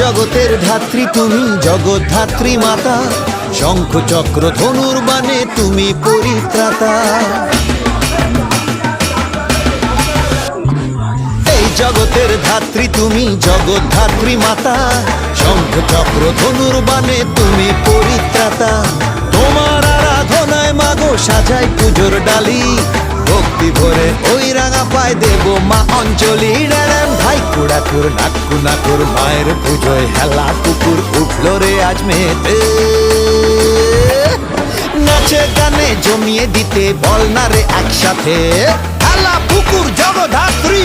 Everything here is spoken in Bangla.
জগতের ধাত্রী তুমি, জগদ্ধাত্রী মাতা, শঙ্খ চক্র ধনুর বাণে তুমি পরিত্রাতা। এই জগতের ধাত্রী তুমি, জগদ্ধাত্রী মাতা, শঙ্খ চক্র ধনুর বাণে তুমি পরিত্রাতা। তোমার আরাধনায় মাগো সাজাই পুজোর ডালি, ভক্তি ভরে ওই রাঙা পায় দেব মা অঞ্জলি। ড্যাম ভাই কুড়াকুর নাক্কু নাকুর, মায়ের পুজোয় হেলা কুকুর উঠলো রে আজ মেতে। নাচে গানে জমিয়ে দিতে বল না রে একসাথে, হেলা পুকুর জগদ্ধাত্রী